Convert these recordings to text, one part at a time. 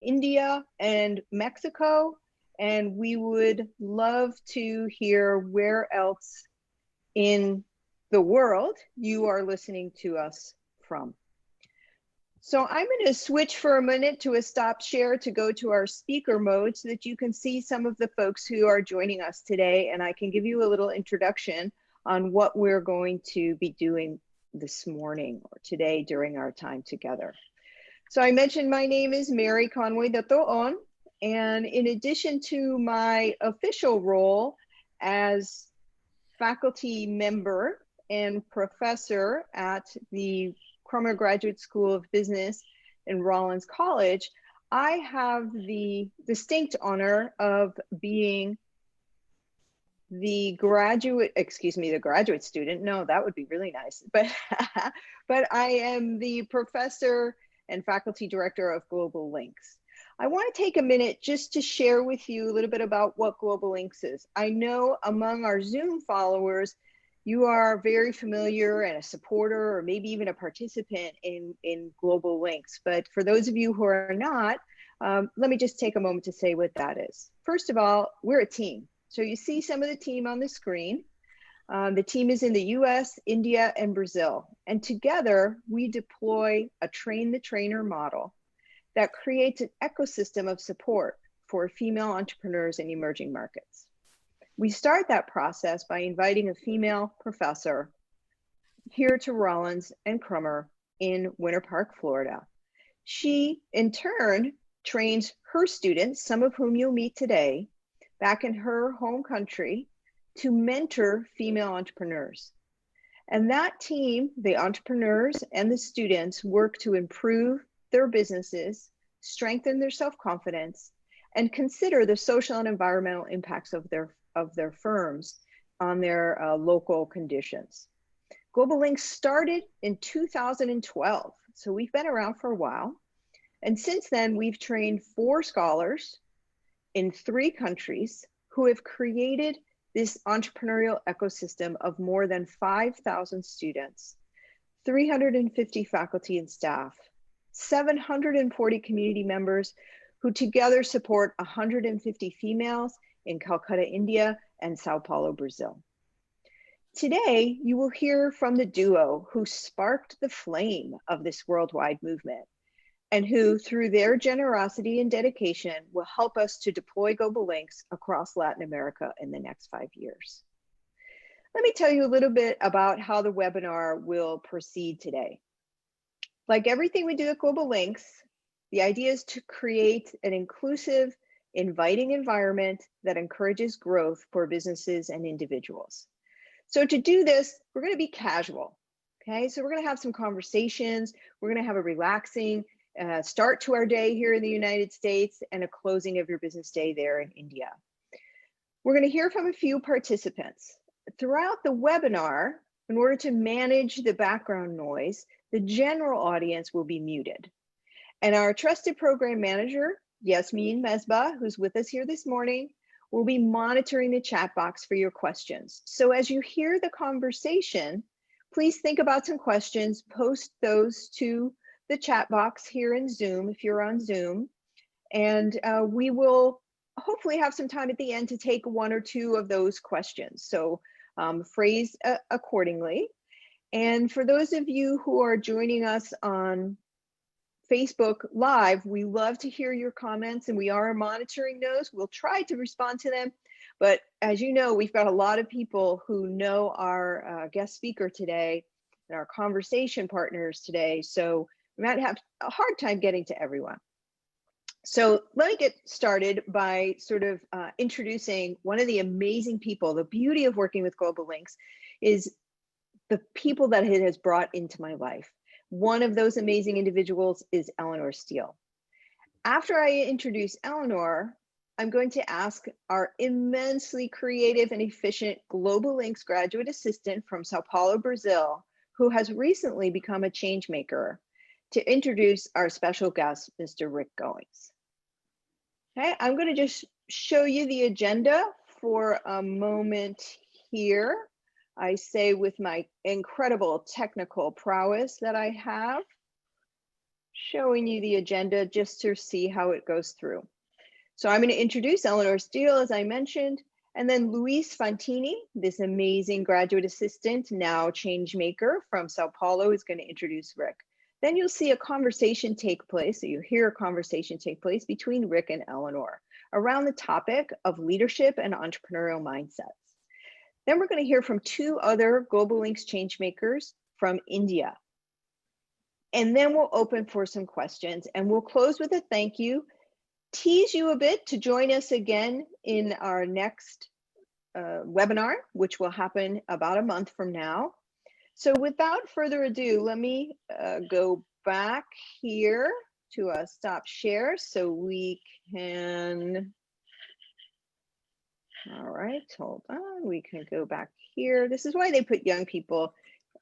India and Mexico, and we would love to hear where else in the world you are listening to us from. So I'm going to switch for a minute to a stop share to go to our speaker mode so that you can see some of the folks who are joining us today, and I can give you a little introduction on what we're going to be doing this morning or today during our time together. So I mentioned my name is Mary Conway Datoon, and in addition to my official role as faculty member and professor at the Crummer Graduate School of Business in Rollins College, I have the distinct honor of being the graduate student. No, that would be really nice. But I am the professor and faculty director of Global Links. I want to take a minute just to share with you a little bit about what Global Links is. I know among our Zoom followers, you are very familiar and a supporter or maybe even a participant in Global Links. But for those of you who are not, let me just take a moment to say what that is. First of all, we're a team. So you see some of the team on the screen. The team is in the US, India, and Brazil. And together we deploy a train the trainer model that creates an ecosystem of support for female entrepreneurs in emerging markets. We start that process by inviting a female professor here to Rollins and Crummer in Winter Park, Florida. She, in turn, trains her students, some of whom you'll meet today, back in her home country to mentor female entrepreneurs. And that team, the entrepreneurs and the students, work to improve their businesses, strengthen their self-confidence, and consider the social and environmental impacts of their firms on their local conditions. Global Links started in 2012, so we've been around for a while. And since then, we've trained 4 scholars in 3 countries who have created this entrepreneurial ecosystem of more than 5,000 students, 350 faculty and staff, 740 community members who together support 150 females in Calcutta, India, and Sao Paulo, Brazil. Today, you will hear from the duo who sparked the flame of this worldwide movement and who, through their generosity and dedication, will help us to deploy Global Links across Latin America in the next 5 years. Let me tell you a little bit about how the webinar will proceed today. Like everything we do at Global Links, the idea is to create an inclusive, inviting environment that encourages growth for businesses and individuals. So to do this, we're going to be casual. Okay, so we're going to have some conversations. We're going to have a relaxing start to our day here in the United States and a closing of your business day there in India. We're going to hear from a few participants. Throughout the webinar, in order to manage the background noise, the general audience will be muted. And our trusted program manager, Yasmin Mesbah, who's with us here this morning, will be monitoring the chat box for your questions. So as you hear the conversation, please think about some questions, post those to the chat box here in Zoom, if you're on Zoom, and we will hopefully have some time at the end to take 1 or 2 of those questions. So phrase accordingly. And for those of you who are joining us on Facebook Live, we love to hear your comments and we are monitoring those. We'll try to respond to them. But as you know, we've got a lot of people who know our guest speaker today and our conversation partners today. So we might have a hard time getting to everyone. So let me get started by sort of introducing one of the amazing people. The beauty of working with Global Links is the people that it has brought into my life. One of those amazing individuals is Eleanor Steele. After I introduce Eleanor, I'm going to ask our immensely creative and efficient Global Links graduate assistant from Sao Paulo, Brazil, who has recently become a change maker, to introduce our special guest, Mr. Rick Goings. Okay, I'm going to just show you the agenda for a moment here. I say with my incredible technical prowess that I have, showing you the agenda just to see how it goes through. So I'm going to introduce Eleanor Steele, as I mentioned, and then Luis Fantini, this amazing graduate assistant, now change maker from Sao Paulo, is going to introduce Rick. Then you'll see a conversation take place, so you hear a conversation take place between Rick and Eleanor around the topic of leadership and entrepreneurial mindsets. Then we're going to hear from two other Global Links change makers from India. And then we'll open for some questions, and we'll close with a thank you, tease you a bit to join us again in our next webinar, which will happen about a month from now. So without further ado, let me go back here to a stop share so we can, all right, hold on, we can go back here. This is why they put young people,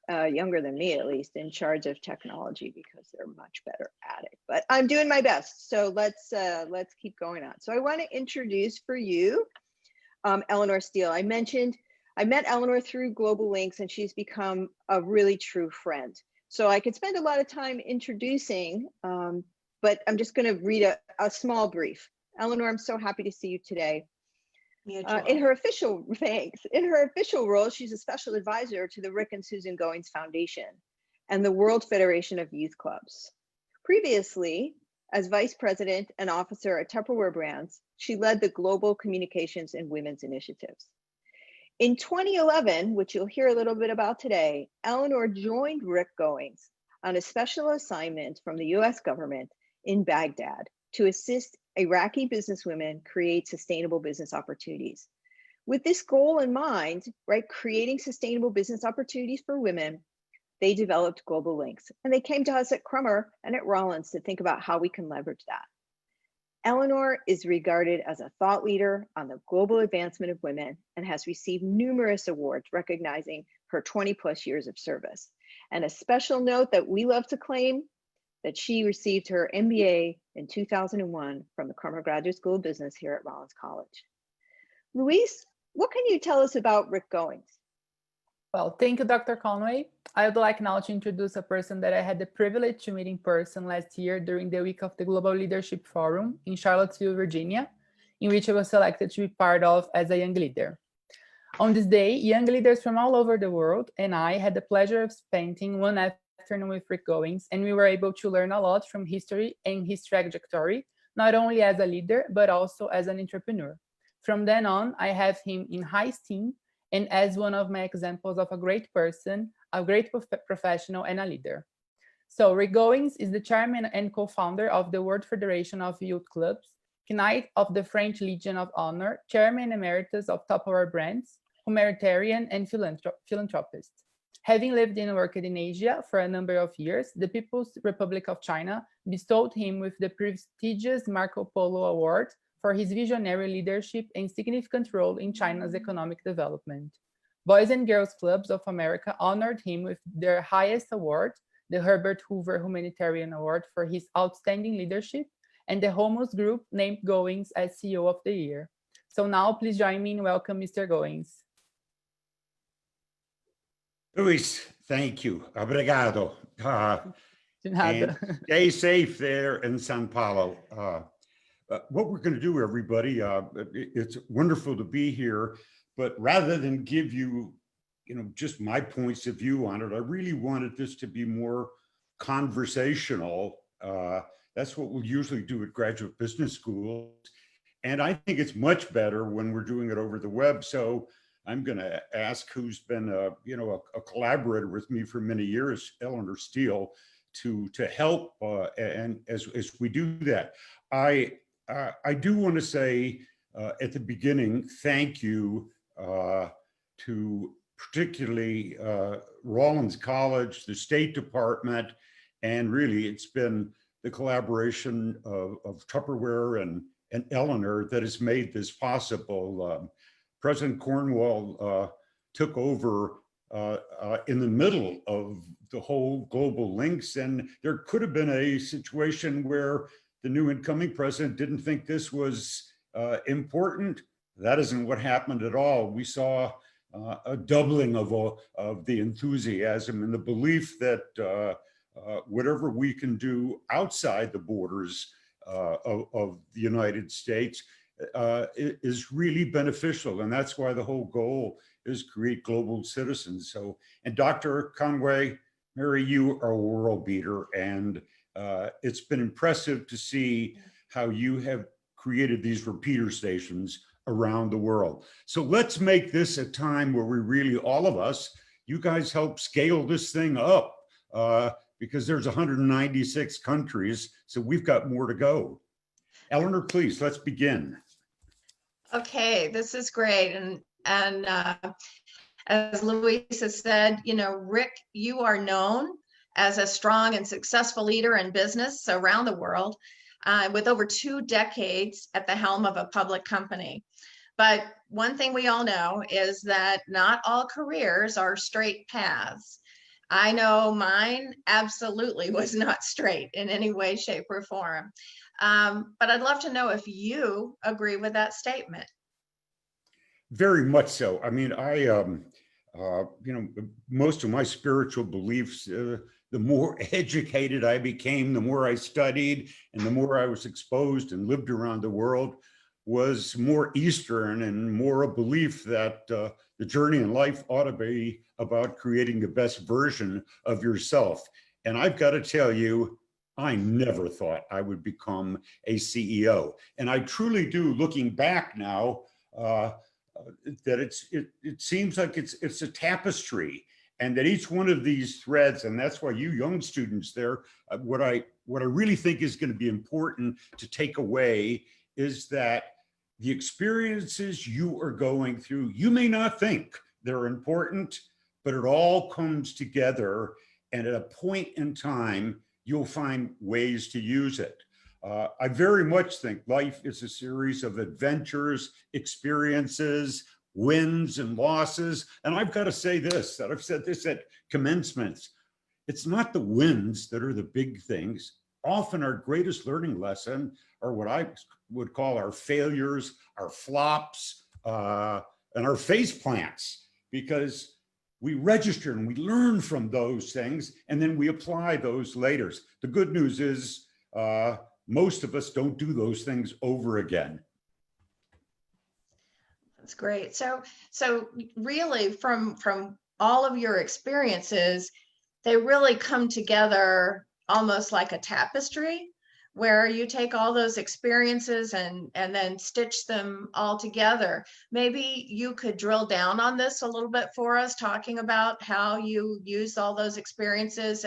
younger than me at least, in charge of technology, because they're much better at it. But I'm doing my best, so let's keep going on. So I want to introduce for you Eleanor Steele. I met Eleanor through Global Links, and she's become a really true friend. So I could spend a lot of time introducing, but I'm just going to read a small brief. Eleanor, I'm so happy to see you today. In her official role, she's a special advisor to the Rick and Susan Goings Foundation and the World Federation of Youth Clubs. Previously, as vice president and officer at Tupperware Brands, she led the global communications and women's initiatives. In 2011, which you'll hear a little bit about today, Eleanor joined Rick Goings on a special assignment from the US government in Baghdad to assist Iraqi businesswomen create sustainable business opportunities. With this goal in mind, right, creating sustainable business opportunities for women, they developed Global Links, and they came to us at Crummer and at Rollins to think about how we can leverage that. Eleanor is regarded as a thought leader on the global advancement of women and has received numerous awards recognizing her 20+ years of service. And a special note that we love to claim, that she received her MBA in 2001 from the Crummer Graduate School of Business here at Rollins College. Luis, what can you tell us about Rick Goings? Well, thank you, Dr. Conway. I would like now to introduce a person that I had the privilege to meet in person last year during the week of the Global Leadership Forum in Charlottesville, Virginia, in which I was selected to be part of as a young leader. On this day, young leaders from all over the world and I had the pleasure of spending one afternoon with Rick Goings, and we were able to learn a lot from history and his trajectory, not only as a leader, but also as an entrepreneur. From then on, I have him in high esteem and as one of my examples of a great person, a great professional, and a leader. So Rick Goings is the chairman and co-founder of the World Federation of Youth Clubs, Knight of the French Legion of Honor, chairman emeritus of Tupperware Brands, humanitarian and philanthropist. Having lived and worked in Asia for a number of years, the People's Republic of China bestowed him with the prestigious Marco Polo Award for his visionary leadership and significant role in China's economic development. Boys and Girls Clubs of America honored him with their highest award, the Herbert Hoover Humanitarian Award for his outstanding leadership, and the Holmes Group named Goings as CEO of the Year. So now please join me in welcome Mr. Goings. Luis, thank you. Obrigado. And stay safe there in Sao Paulo. What we're going to do, everybody, it's wonderful to be here, but rather than give you, just my points of view on it, I really wanted this to be more conversational. That's what we'll usually do at graduate business schools. And I think it's much better when we're doing it over the web. So I'm going to ask who's been a collaborator with me for many years, Eleanor Steele, to help and as we do that. I do want to say at the beginning, thank you to particularly Rollins College, the State Department, and really it's been the collaboration of Tupperware and Eleanor that has made this possible. President Cornwall took over in the middle of the whole Global Links, and there could have been a situation where the new incoming president didn't think this was important. That isn't what happened at all. We saw a doubling of the enthusiasm and the belief that whatever we can do outside the borders of the United States is really beneficial. And that's why the whole goal is create global citizens. So, and Dr. Conway, Mary, you are a world beater, and it's been impressive to see how you have created these repeater stations around the world. So let's make this a time where we really, all of us, you guys help scale this thing up because there's 196 countries, so we've got more to go. Eleanor, please, let's begin. Okay, this is great. And as Louisa said, you know, Rick, you are known as a strong and successful leader in business around the world with over 2 decades at the helm of a public company. But one thing we all know is that not all careers are straight paths. I know mine absolutely was not straight in any way, shape, or form. But I'd love to know if you agree with that statement. Very much so. I mean, you know, most of my spiritual beliefs, the more educated I became, the more I studied, and the more I was exposed and lived around the world, was more Eastern and more a belief that the journey in life ought to be about creating the best version of yourself. And I've got to tell you, I never thought I would become a CEO. And I truly do, looking back now, that it seems like it's a tapestry, and that each one of these threads, and that's why you young students there, what I really think is going to be important to take away is that the experiences you are going through, you may not think they're important, but it all comes together, and at a point in time, you'll find ways to use it. I very much think life is a series of adventures, experiences, wins and losses. And I've got to say this, that I've said this at commencements. It's not the wins that are the big things. Often our greatest learning lesson are what I would call our failures, our flops, and our face plants, because we register and we learn from those things, and then we apply those later. The good news is most of us don't do those things over again. That's great. So really from all of your experiences, they really come together almost like a tapestry, where you take all those experiences and then stitch them all together. Maybe you could drill down on this a little bit for us, talking about how you use all those experiences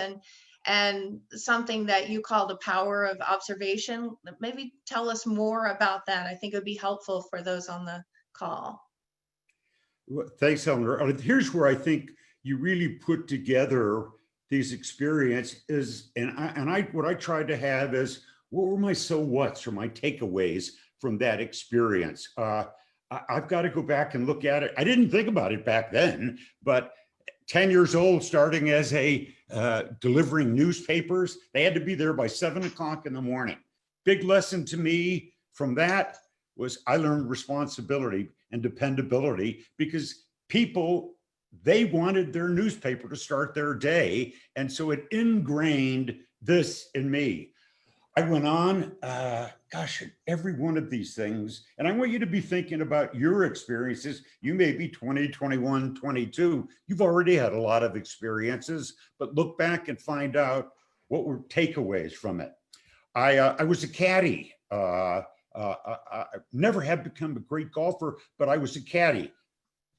and something that you call the power of observation. Maybe tell us more about that. I think it would be helpful for those on the call. Well, thanks, Eleanor. Here's where I think you really put together these experiences, and what I tried to have is, what were my so whats or my takeaways from that experience? I've got to go back and look at it. I didn't think about it back then, but 10 years old, starting as a delivering newspapers, they had to be there by 7 o'clock in the morning. Big lesson to me from that was I learned responsibility and dependability, because people, they wanted their newspaper to start their day. And so it ingrained this in me. I went on, gosh, every one of these things. And I want you to be thinking about your experiences. You may be 20, 21, 22. You've already had a lot of experiences, but look back and find out what were takeaways from it. I was a caddy. I never had become a great golfer, but I was a caddy.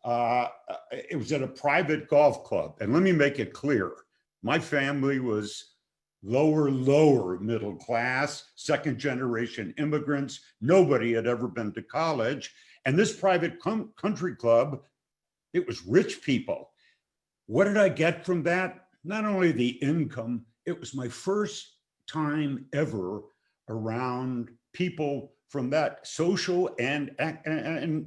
It was at a private golf club. And let me make it clear, my family was lower middle class, second generation immigrants. Nobody had ever been to college. And this private country club, it was rich people. What did I get from that? Not only the income, it was my first time ever around people from that social and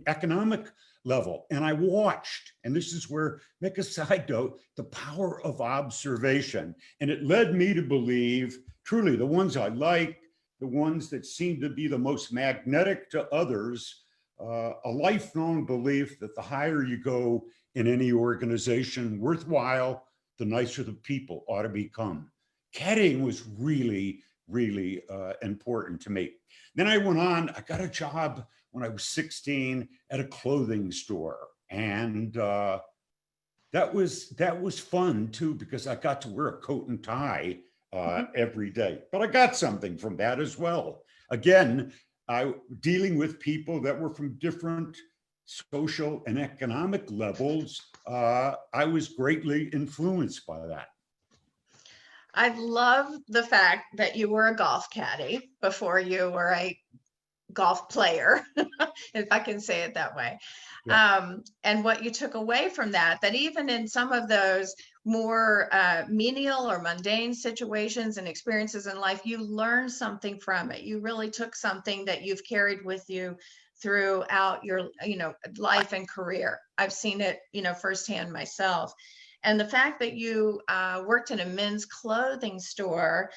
economic level. And I watched, and this is where, make a side note, the power of observation. And it led me to believe, truly, the ones I like, the ones that seem to be the most magnetic to others, a lifelong belief that the higher you go in any organization worthwhile, the nicer the people ought to become. caddying was really, really important to me. Then I went on, I got a job when I was 16 at a clothing store. And that was fun too, because I got to wear a coat and tie every day. But I got something from that as well. Again, dealing with people that were from different social and economic levels, I was greatly influenced by that. I love the fact that you were a golf caddy before you were a golf player, if I can say it that way. Yeah. And what you took away from that even in some of those more menial or mundane situations and experiences in life, you learned something from it. You really took something that you've carried with you throughout your, life and career. I've seen it, firsthand myself. And the fact that you worked in a men's clothing store,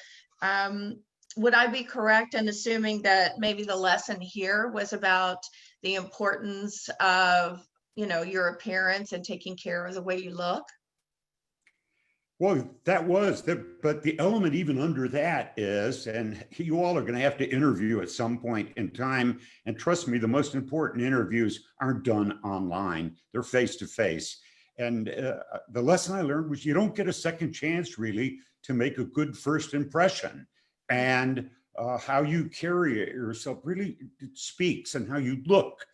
would I be correct in assuming that maybe the lesson here was about the importance of, your appearance and taking care of the way you look? Well, but the element even under that is, and you all are going to have to interview at some point in time. And trust me, the most important interviews aren't done online. They're face to face. And the lesson I learned was you don't get a second chance really to make a good first impression. And how you carry yourself really speaks, and how you look.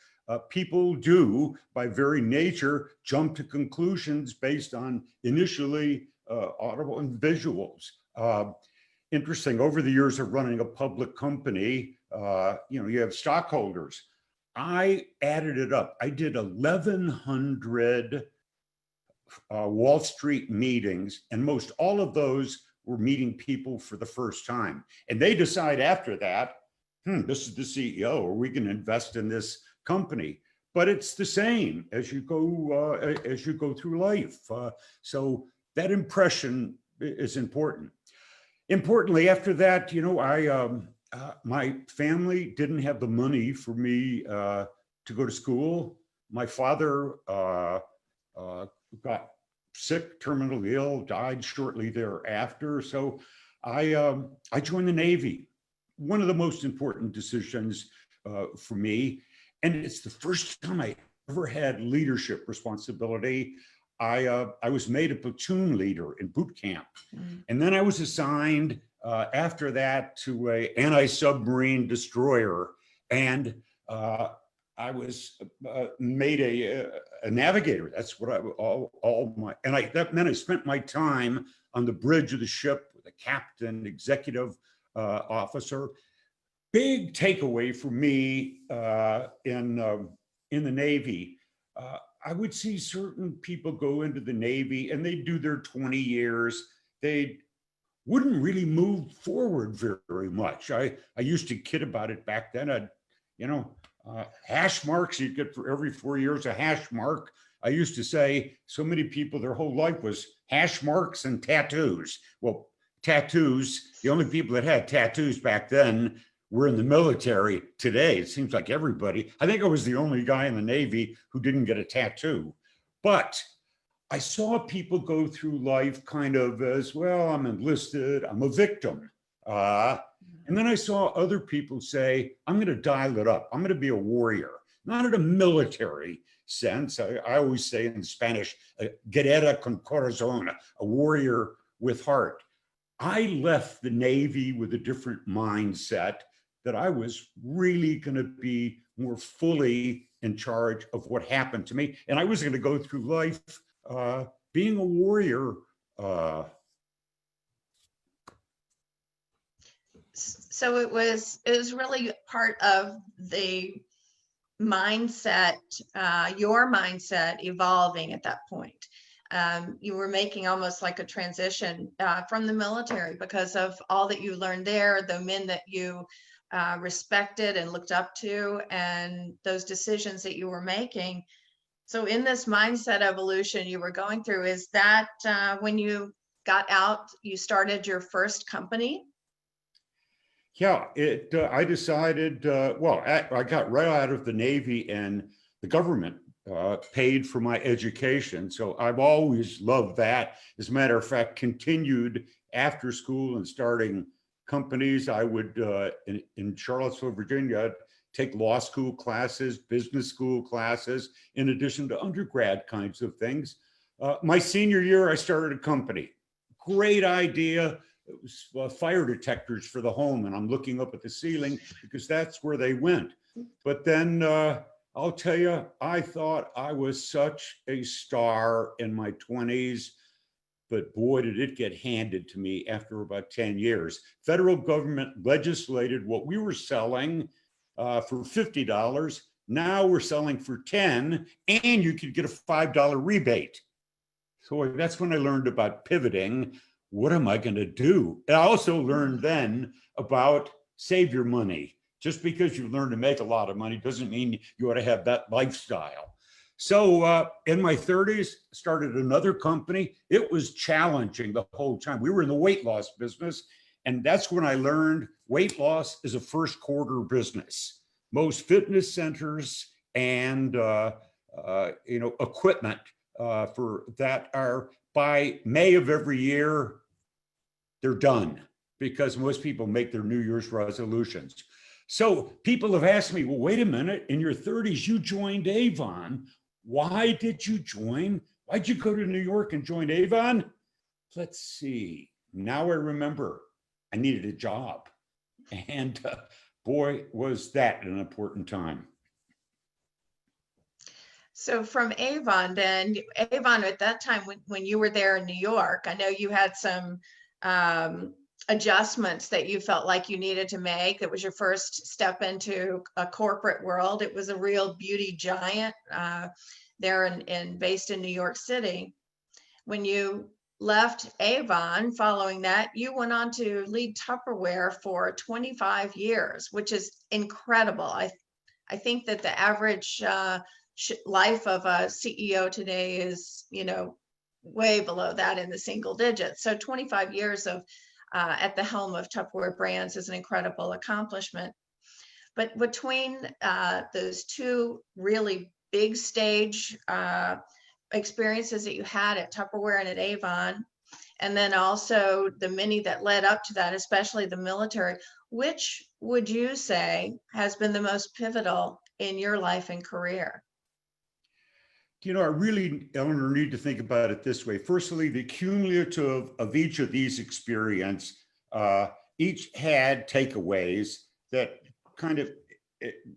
People do, by very nature, jump to conclusions based on initially audible and visuals. Interesting, over the years of running a public company, you have stockholders. I added it up. I did 1,100 Wall Street meetings, and most all of those were meeting people for the first time. And they decide after that, this is the CEO, or we can invest in this company. But it's the same as you go through life. So that impression is important. Importantly, after that, my family didn't have the money for me to go to school. My father got sick, terminally ill, died shortly thereafter. So I joined the Navy. One of the most important decisions for me, and it's the first time I ever had leadership responsibility. I was made a platoon leader in boot camp, and then I was assigned after that to a anti-submarine destroyer, and I was made a navigator. That's what that meant I spent my time on the bridge of the ship with a captain, executive officer. Big takeaway for me in the Navy. I would see certain people go into the Navy and they'd do their 20 years. They wouldn't really move forward very much. I used to kid about it back then. Hash marks, you'd get for every 4 years a hash mark. I used to say so many people, their whole life was hash marks and tattoos. Well, tattoos, the only people that had tattoos back then were in the military. Today, it seems like everybody. I think I was the only guy in the Navy who didn't get a tattoo. But I saw people go through life kind of as, well, I'm enlisted, I'm a victim. And then I saw other people say, I'm going to dial it up. I'm going to be a warrior, not in a military sense. I always say in Spanish, guerrera con corazón, a warrior with heart. I left the Navy with a different mindset, that I was really going to be more fully in charge of what happened to me. And I was going to go through life being a warrior. So it was really part of the mindset, your mindset evolving at that point. You were making almost like a transition from the military because of all that you learned there, the men that you respected and looked up to, and those decisions that you were making. So in this mindset evolution you were going through, is that when you got out, you started your first company? Yeah, I decided, I got right out of the Navy, and the government paid for my education. So I've always loved that. As a matter of fact, continued after school and starting companies. I would, in Charlottesville, Virginia, I'd take law school classes, business school classes, in addition to undergrad kinds of things. My senior year, I started a company. Great idea. It was fire detectors for the home, and I'm looking up at the ceiling because that's where they went. But then I'll tell you, I thought I was such a star in my 20s, but boy, did it get handed to me after about 10 years. Federal government legislated what we were selling for $50. Now we're selling for $10, and you could get a $5 rebate. So that's when I learned about pivoting. What am I going to do? And I also learned then about save your money. Just because you learn to make a lot of money doesn't mean you ought to have that lifestyle. So in my 30s, started another company. It was challenging the whole time. We were in the weight loss business, and that's when I learned weight loss is a first quarter business. Most fitness centers and equipment for that are by May of every year, they're done because most people make their New Year's resolutions. So people have asked me, well, wait a minute, in your 30s, you joined Avon. Why did you join? Why'd you go to New York and join Avon? Let's see. Now I remember I needed a job. And boy, was that an important time. So from Avon, then, Avon at that time, when you were there in New York, I know you had some adjustments that you felt like you needed to make. It was your first step into a corporate world. It was a real beauty giant there based in New York City. When you left Avon following that, you went on to lead Tupperware for 25 years, which is incredible. I think that the average life of a CEO today is, way below that in the single digits. So 25 years of at the helm of Tupperware Brands is an incredible accomplishment. But between those two really big stage experiences that you had at Tupperware and at Avon, and then also the many that led up to that, especially the military, which would you say has been the most pivotal in your life and career? I really, Eleanor, need to think about it this way. Firstly, the cumulative of each of these experiences, each had takeaways that kind of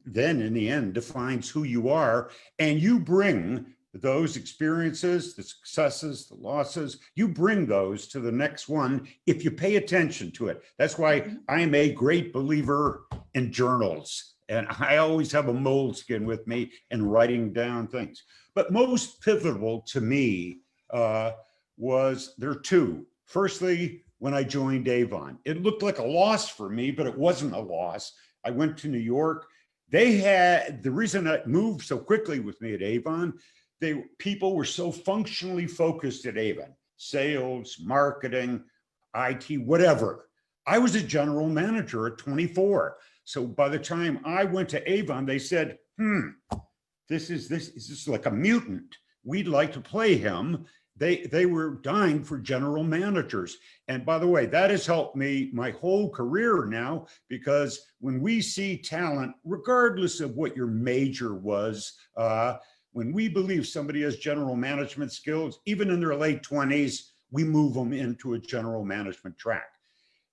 then in the end defines who you are. And you bring those experiences, the successes, the losses, you bring those to the next one if you pay attention to it. That's why I am a great believer in journals. And I always have a moleskin with me and writing down things. But most pivotal to me was there are two. Firstly, when I joined Avon, it looked like a loss for me, but it wasn't a loss. I went to New York. They had, the reason I moved so quickly with me at Avon, people were so functionally focused at Avon, sales, marketing, IT, whatever. I was a general manager at 24. So by the time I went to Avon, they said, this is like a mutant. We'd like to play him. They were dying for general managers. And by the way, that has helped me my whole career now, because when we see talent, regardless of what your major was, when we believe somebody has general management skills, even in their late 20s, we move them into a general management track.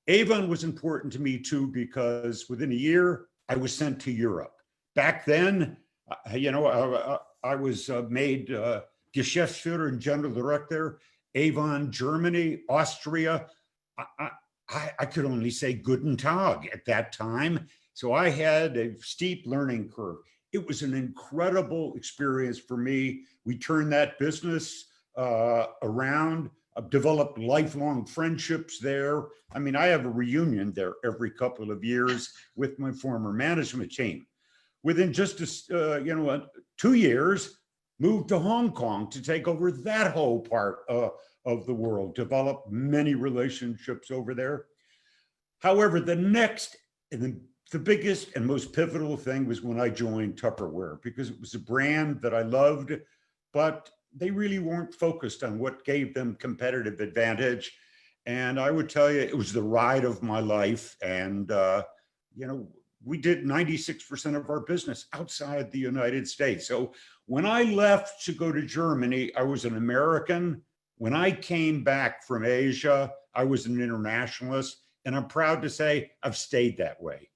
Avon was important to me too, because within a year, I was sent to Europe. Back then, I was made Geschäftsführer and General Director, Avon, Germany, Austria. I could only say Guten Tag at that time. So I had a steep learning curve. It was an incredible experience for me. We turned that business around. I've developed lifelong friendships there. I mean, I have a reunion there every couple of years with my former management team. Within just 2 years, moved to Hong Kong to take over that whole part of the world, developed many relationships over there. However, the next, and the biggest and most pivotal thing was when I joined Tupperware, because it was a brand that I loved, but they really weren't focused on what gave them competitive advantage. And I would tell you, it was the ride of my life. And, we did 96% of our business outside the United States. So when I left to go to Germany, I was an American. When I came back from Asia, I was an internationalist. And I'm proud to say I've stayed that way.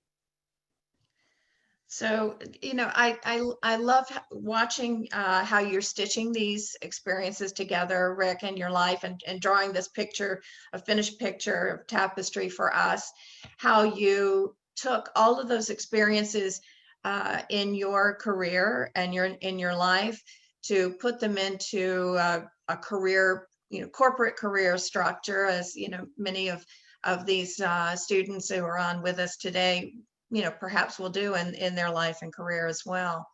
So, I love watching how you're stitching these experiences together, Rick, in your life, and drawing this picture, a finished picture of tapestry for us, how you took all of those experiences in your career and in your life to put them into a career, corporate career structure, as many of these students who are on with us today, perhaps will do in their life and career as well.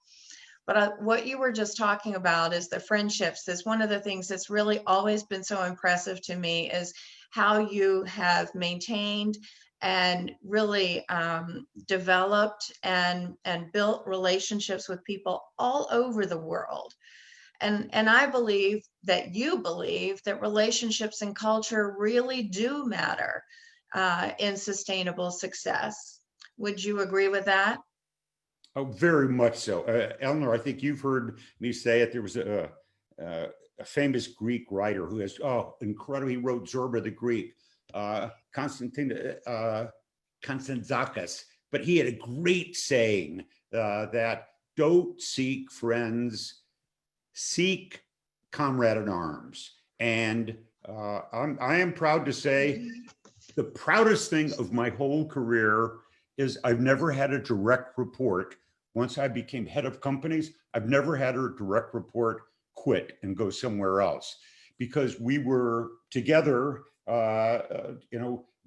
But what you were just talking about is the friendships. Is one of the things that's really always been so impressive to me, is how you have maintained and really developed and built relationships with people all over the world. And I believe that you believe that relationships and culture really do matter in sustainable success. Would you agree with that? Oh, very much so. Eleanor, I think you've heard me say it. There was a famous Greek writer who has, incredible. He wrote Zorba the Greek, Konstantzakis. But he had a great saying that don't seek friends, seek comrade in arms. And I am proud to say the proudest thing of my whole career is I've never had a direct report. Once I became head of companies, I've never had a direct report quit and go somewhere else, because we were together,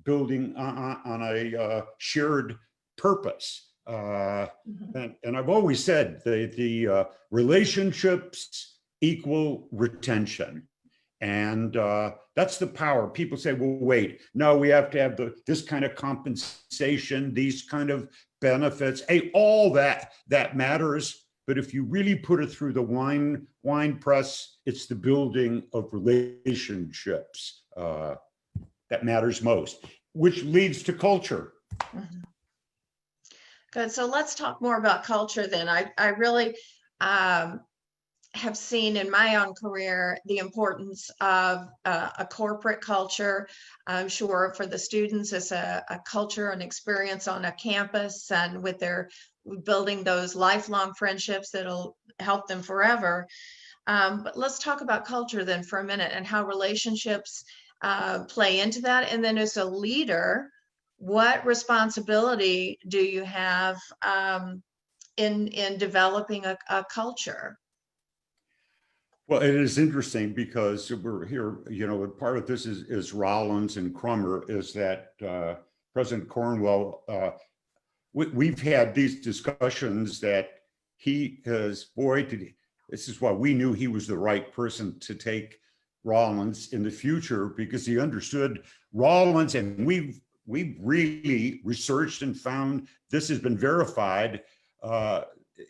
building on a shared purpose. And I've always said the relationships equal retention. And that's the power. People say, well, wait, no, we have to have this kind of compensation, these kind of benefits. Hey, all that matters. But if you really put it through the wine press, it's the building of relationships that matters most, which leads to culture. Mm-hmm. Good. So let's talk more about culture then. I really have seen in my own career the importance of a corporate culture. I'm sure for the students, it's a culture and experience on a campus, and with their building those lifelong friendships that'll help them forever. But let's talk about culture then for a minute, and how relationships play into that. And then as a leader, what responsibility do you have in developing a culture? Well, it is interesting because we're here, part of this is Rollins and Crummer, is that President Cornwell, we've had these discussions that he has, this is why we knew he was the right person to take Rollins in the future, because he understood Rollins, and we've really researched and found this has been verified.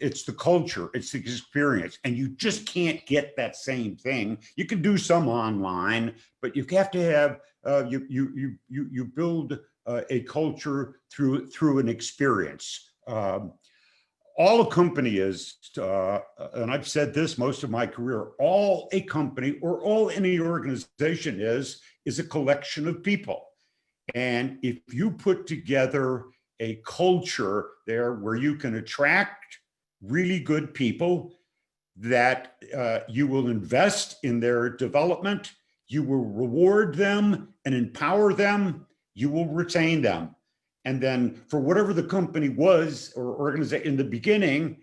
It's the culture, it's the experience, and you just can't get that same thing. You can do some online, but you have to have you build a culture through an experience. All a company is, and I've said this most of my career, all a company or all any organization is a collection of people. And if you put together a culture there where you can attract really good people, that you will invest in their development, you will reward them and empower them, you will retain them. And then for whatever the company was or organization in the beginning,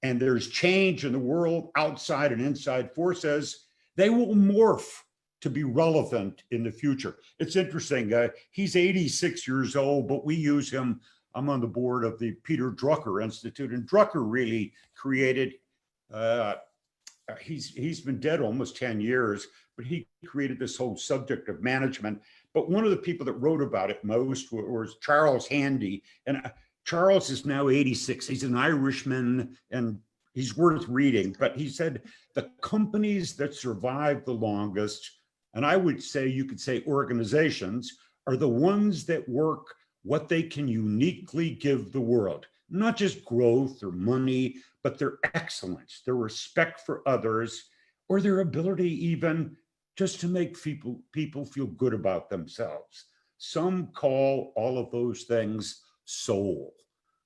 and there's change in the world, outside and inside forces, they will morph to be relevant in the future. It's interesting, he's 86 years old, but we use him. I'm on the board of the Peter Drucker Institute, and Drucker really created, he's been dead almost 10 years, but he created this whole subject of management. But one of the people that wrote about it most was Charles Handy. And Charles is now 86. He's an Irishman and he's worth reading. But he said the companies that survive the longest And I would say, you could say organizations are the ones that work what they can uniquely give the world, not just growth or money, but their excellence, their respect for others, or their ability even just to make people feel good about themselves. Some call all of those things soul.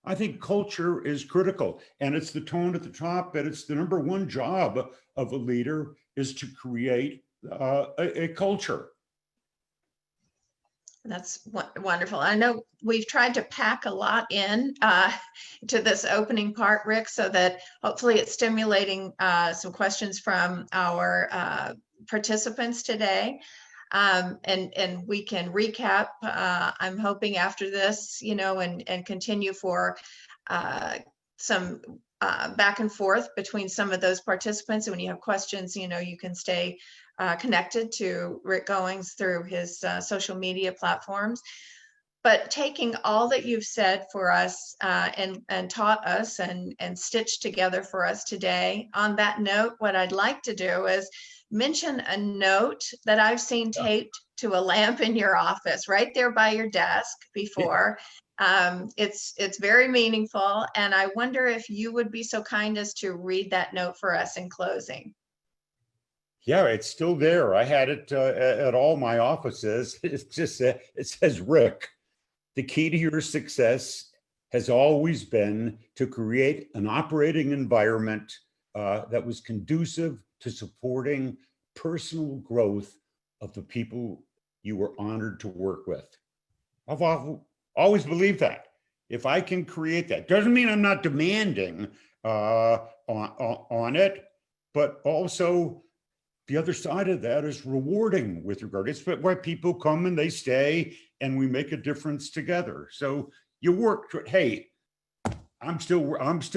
I think culture is critical, and it's the tone at the top, but it's the number one job of a leader is to create a culture. That's wonderful. I know we've tried to pack a lot in to this opening part, Rick, so that hopefully it's stimulating some questions from our participants today. And we can recap, I'm hoping after this, and continue for some back and forth between some of those participants. And when you have questions, you can stay connected to Rick Goings through his social media platforms. But taking all that you've said for us and taught us and stitched together for us today, on that note, what I'd like to do is mention a note that I've seen taped to a lamp in your office, right there by your desk before. It's very meaningful, and I wonder if you would be so kind as to read that note for us in closing. Yeah, it's still there. I had it at all my offices. It says, Rick, the key to your success has always been to create an operating environment that was conducive to supporting personal growth of the people you were honored to work with. I've always believed that. If I can create that, doesn't mean I'm not demanding on it, but also the other side of that is rewarding with regard. It's why people come and they stay and we make a difference together. So you work, hey, I'm still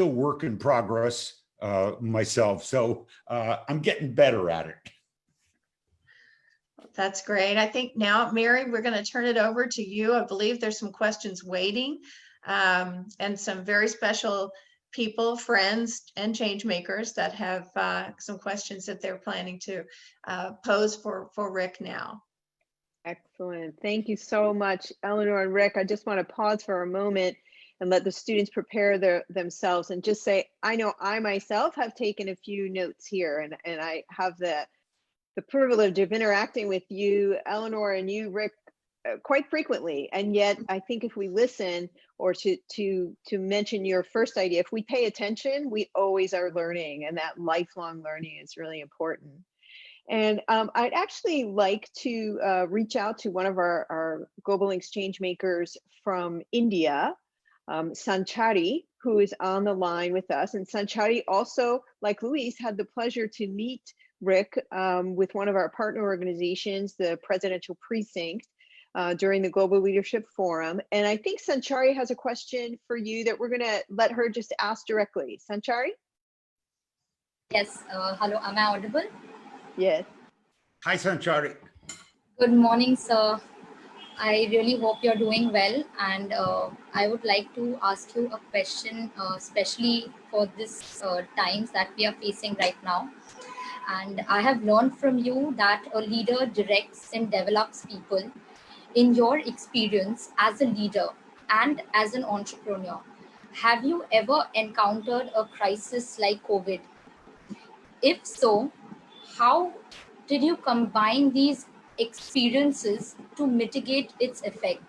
work in progress myself. So I'm getting better at it. That's great. I think now, Mary, we're going to turn it over to you. I believe there's some questions waiting and some very special people, friends, and change makers that have some questions that they're planning to pose for Rick now. Excellent. Thank you so much, Eleanor and Rick. I just want to pause for a moment and let the students prepare themselves and just say, I know I myself have taken a few notes here, and I have the privilege of interacting with you, Eleanor, and you, Rick, quite frequently. And yet I think if we listen, or to mention your first idea, if we pay attention, we always are learning, and that lifelong learning is really important. And I'd actually like to reach out to one of our global exchange makers from India, Sanchari, who is on the line with us. And Sanchari also, like Luis, had the pleasure to meet Rick with one of our partner organizations, the Presidential Precinct, during the Global Leadership Forum. And I think Sanchari has a question for you that we're going to let her just ask directly. Sanchari? Yes. Hello, am I audible? Yes. Hi, Sanchari. Good morning, sir. I really hope you're doing well. And I would like to ask you a question, especially for this times that we are facing right now. And I have learned from you that a leader directs and develops people. In your experience as a leader and as an entrepreneur, have you ever encountered a crisis like COVID? If so, how did you combine these experiences to mitigate its effect?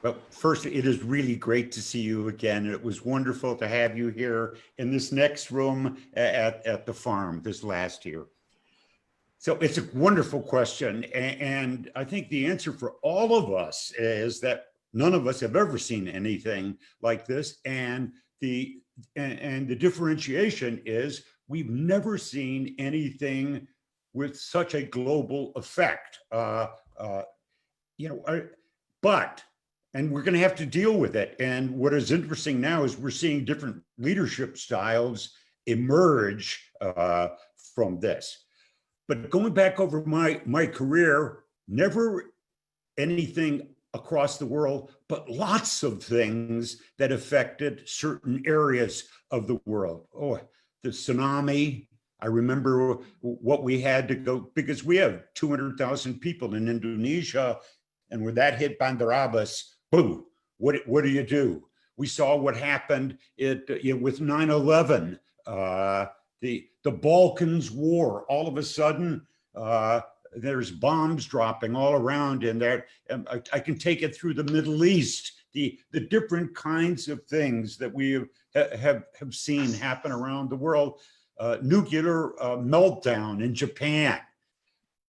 Well, first, it is really great to see you again. It was wonderful to have you here in this next room at the farm this last year. So it's a wonderful question. And I think the answer for all of us is that none of us have ever seen anything like this. And the differentiation is we've never seen anything with such a global effect. And we're going to have to deal with it. And what is interesting now is we're seeing different leadership styles emerge from this. But going back over my career, never anything across the world, but lots of things that affected certain areas of the world. Oh, the tsunami, I remember what we had to go, because we have 200,000 people in Indonesia, and when that hit Bandarabas, boom, what do you do? We saw what happened with 9/11, the Balkans War. All of a sudden, there's bombs dropping all around in there. I can take it through the Middle East, the different kinds of things that we have seen happen around the world. Nuclear meltdown in Japan.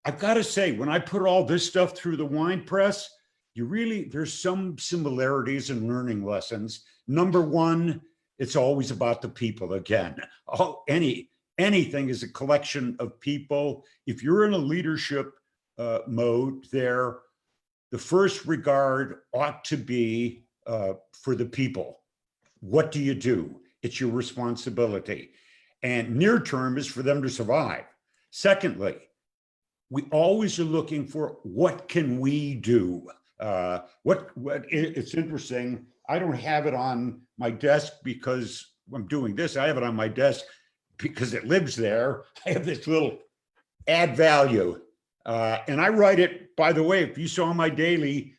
I've got to say, when I put all this stuff through the wine press, there's some similarities and learning lessons. Number one, it's always about the people again. Anything is a collection of people. If you're in a leadership mode there, the first regard ought to be for the people. What do you do? It's your responsibility. And near term is for them to survive. Secondly, we always are looking for what can we do? It's interesting. I don't have it on my desk because I'm doing this. I have it on my desk because it lives there. I have this little add value. And I write it, by the way, if you saw my daily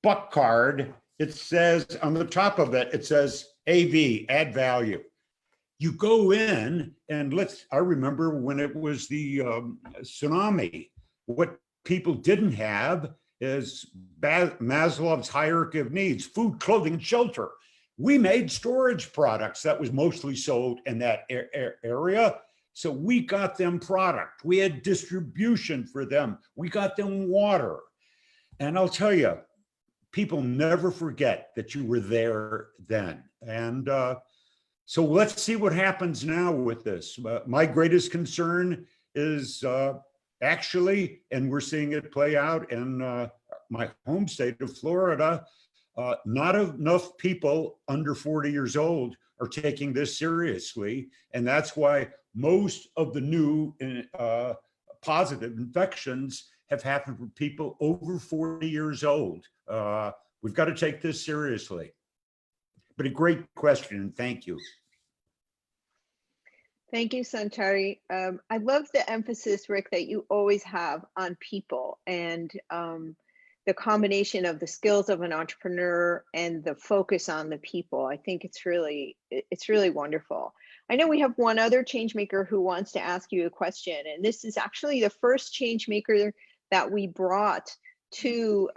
buck card, it says on the top of it, it says AV, add value. You go in and I remember when it was the tsunami, what people didn't have is Maslow's hierarchy of needs, food, clothing, and shelter. We made storage products that was mostly sold in that area. So we got them product. We had distribution for them. We got them water. And I'll tell you, people never forget that you were there then. And so let's see what happens now with this. My greatest concern is actually, and we're seeing it play out in my home state of Florida, not enough people under 40 years old are taking this seriously. And that's why most of the new positive infections have happened for people over 40 years old. We've got to take this seriously. But a great question, and thank you. Thank you, Sanchari. I love the emphasis, Rick, that you always have on people and the combination of the skills of an entrepreneur and the focus on the people. I think it's really wonderful. I know we have one other change maker who wants to ask you a question, and this is actually the first change maker that we brought to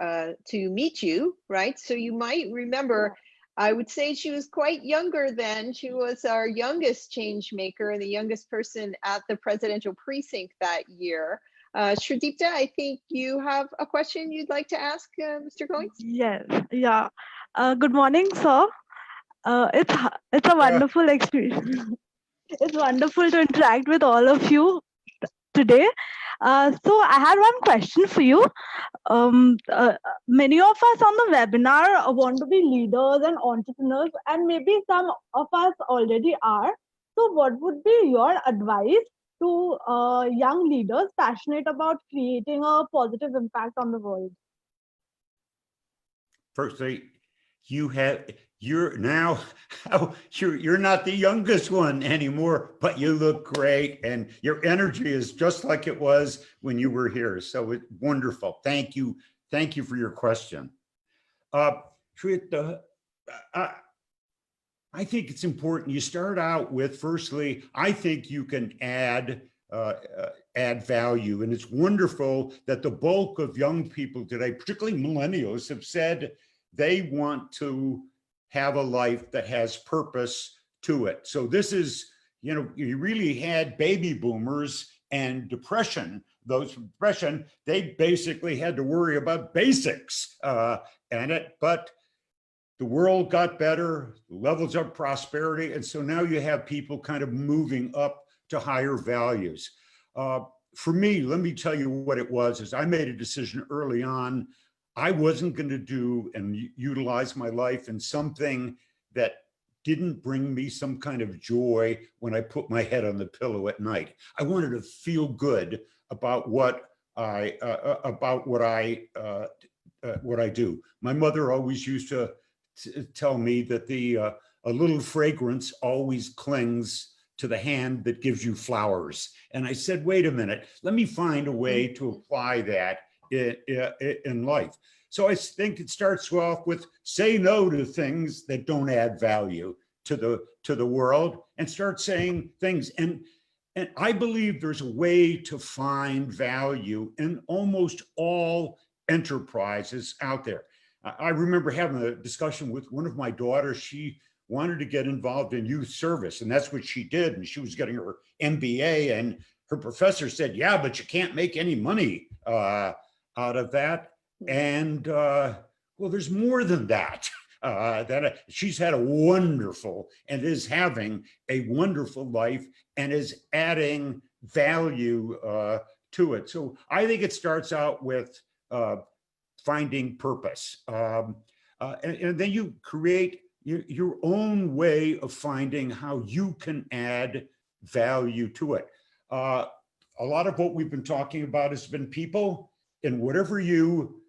meet you, right? So you might remember. I would say she was quite younger then. She was our youngest change maker and the youngest person at the presidential precinct that year. Shradipta, I think you have a question you'd like to ask Mr. Goins? Yes, yeah. Good morning, sir. It's a wonderful experience. It's wonderful to interact with all of you today. So I had one question for you. Many of us on the webinar want to be leaders and entrepreneurs, and maybe some of us already are. So what would be your advice to young leaders passionate about creating a positive impact on the world? Firstly, you're now you're not the youngest one anymore, but you look great and your energy is just like it was when you were here. So it's wonderful. Thank you for your question. Shrita, I think it's important you start out with, firstly, I think you can add value, and it's wonderful that the bulk of young people today, particularly millennials, have said they want to have a life that has purpose to it. So this is, you really had baby boomers and depression. Those with depression, they basically had to worry about basics but the world got better, levels of prosperity. And so now you have people kind of moving up to higher values. For me, let me tell you what it was, is I made a decision early on. I wasn't going to do and utilize my life in something that didn't bring me some kind of joy when I put my head on the pillow at night. I wanted to feel good about what I do. My mother always used to tell me that a little fragrance always clings to the hand that gives you flowers. And I said, wait a minute, let me find a way to apply that in life. So I think it starts off with say no to things that don't add value to the world, and start saying things. And I believe there's a way to find value in almost all enterprises out there. I remember having a discussion with one of my daughters. She wanted to get involved in youth service, and that's what she did. And she was getting her MBA, and her professor said, yeah, but you can't make any money out of that. And well, there's more than that. She's had a wonderful and is having a wonderful life and is adding value to it. So I think it starts out with finding purpose. And then you create your own way of finding how you can add value to it. A lot of what we've been talking about has been people, and whatever you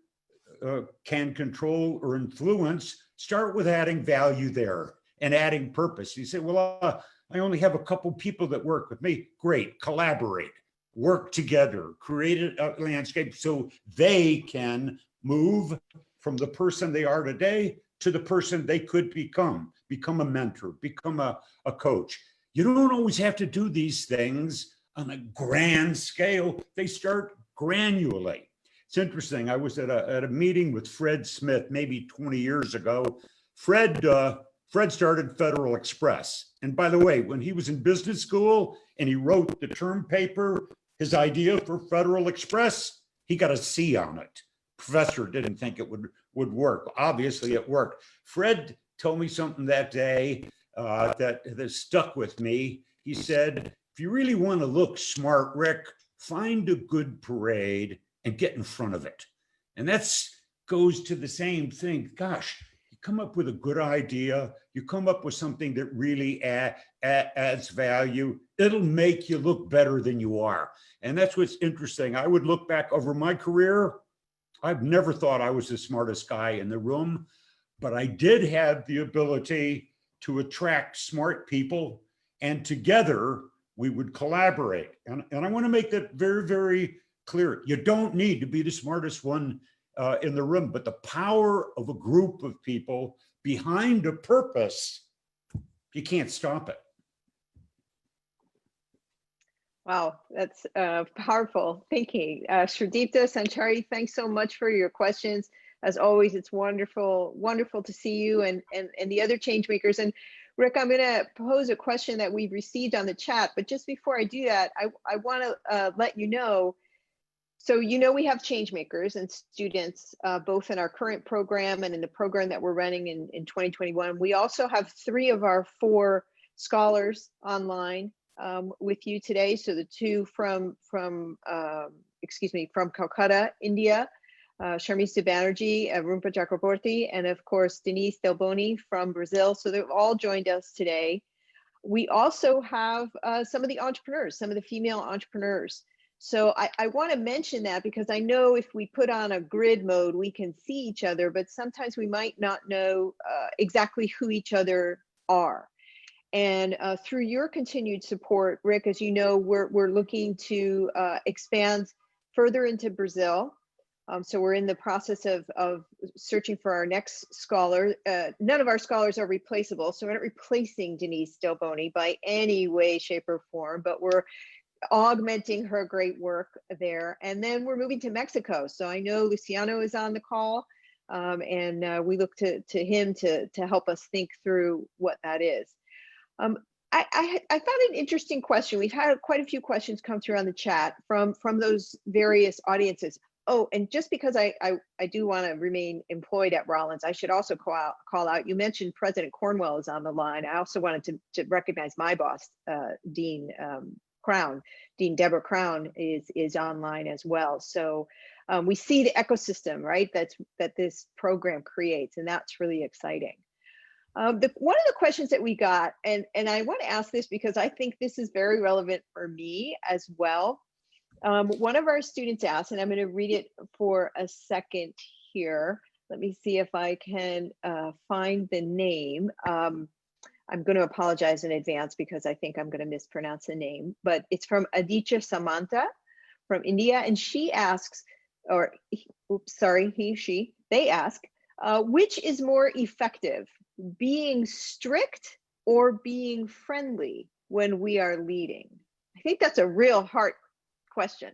can control or influence, start with adding value there and adding purpose. You say, well, I only have a couple people that work with me. Great, collaborate, work together, create a landscape so they can move from the person they are today to the person they could become a mentor, become a coach. You don't always have to do these things on a grand scale. They start granularly. It's interesting. I was at a meeting with Fred Smith maybe 20 years ago. Fred started Federal Express. And by the way, when he was in business school and he wrote the term paper, his idea for Federal Express, he got a C on it. Professor didn't think it would work. Obviously it worked. Fred told me something that day that stuck with me. He said, if you really want to look smart, Rick, find a good parade and get in front of it. And that's goes to the same thing. Gosh, you come up with a good idea, you come up with something that really adds value, it'll make you look better than you are. And that's what's interesting. I would look back over my career. I've never thought I was the smartest guy in the room, but I did have the ability to attract smart people, and together we would collaborate. And I want to make that very, very clear. You don't need to be the smartest one in the room, but the power of a group of people behind a purpose, you can't stop it. Wow, that's powerful thinking. Shradipta, Sanchari, thanks so much for your questions. As always, it's wonderful to see you and the other change makers. And Rick, I'm going to pose a question that we've received on the chat, but just before I do that, I want to let you know. So we have change makers and students both in our current program and in the program that we're running in 2021. We also have 3 of our 4 scholars online with you today. So the 2 from Calcutta, India, Sharmista Banerjee, Rumpa Chakraborty, and of course Denise Delboni from Brazil. So they've all joined us today. We also have some of the entrepreneurs, some of the female entrepreneurs. So I want to mention that because I know if we put on a grid mode, we can see each other, but sometimes we might not know exactly who each other are. And through your continued support, Rick, as you know, we're looking to expand further into Brazil. So we're in the process of searching for our next scholar. None of our scholars are replaceable, so we're not replacing Denise Delboni by any way, shape, or form, but we're augmenting her great work there. And then we're moving to Mexico. So I know Luciano is on the call, and we look to him to help us think through what that is. I found an interesting question. We've had quite a few questions come through on the chat from those various audiences. Oh, and just because I do want to remain employed at Rollins, I should also call out, you mentioned President Cornwell is on the line. I also wanted to recognize my boss, Dean Deborah Crown is online as well. So we see the ecosystem, right, that this program creates, and that's really exciting. One of the questions that we got, and I want to ask this because I think this is very relevant for me as well. One of our students asked, and I'm going to read it for a second here. Let me see if I can find the name. I'm going to apologize in advance because I think I'm going to mispronounce the name, but it's from Aditya Samanta from India. And she asks, or oops, sorry, they ask, which is more effective, being strict or being friendly when we are leading? I think that's a real hard question.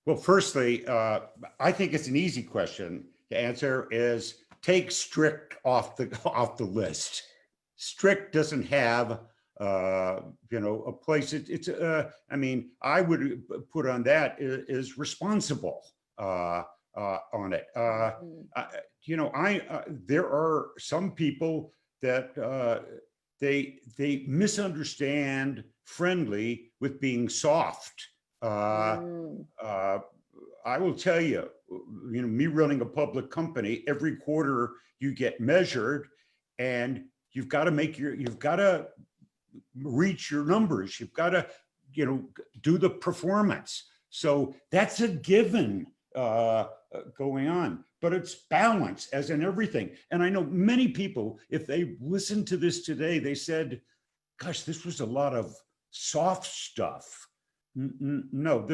Well, firstly, I think it's an easy question. The answer is take strict off the list. Strict doesn't have a place. I mean, I would put on that is responsible on it. There are some people that they misunderstand friendly with being soft. I will tell you, me running a public company, every quarter you get measured, and you've got to reach your numbers. You've got to, do the performance. So that's a given going on, but it's balance as in everything. And I know many people, if they listened to this today, they said, gosh, this was a lot of soft stuff. No,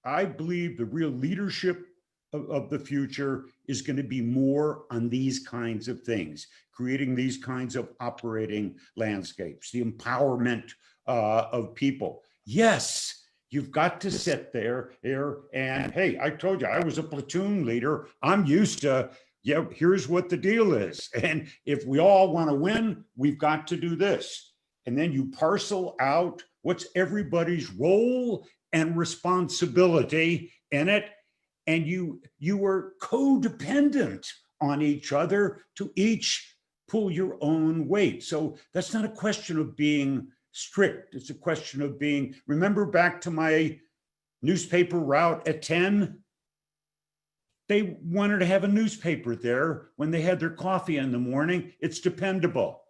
I believe the real leadership of the future is going to be more on these kinds of things, creating these kinds of operating landscapes, the empowerment of people. Yes, you've got to sit there and, hey, I told you I was a platoon leader. I'm used to, here's what the deal is. And if we all want to win, we've got to do this. And then you parcel out what's everybody's role and responsibility in it. And you are codependent on each other to each pull your own weight. So that's not a question of being strict. It's a question of being, remember back to my newspaper route at 10? They wanted to have a newspaper there when they had their coffee in the morning. It's dependable.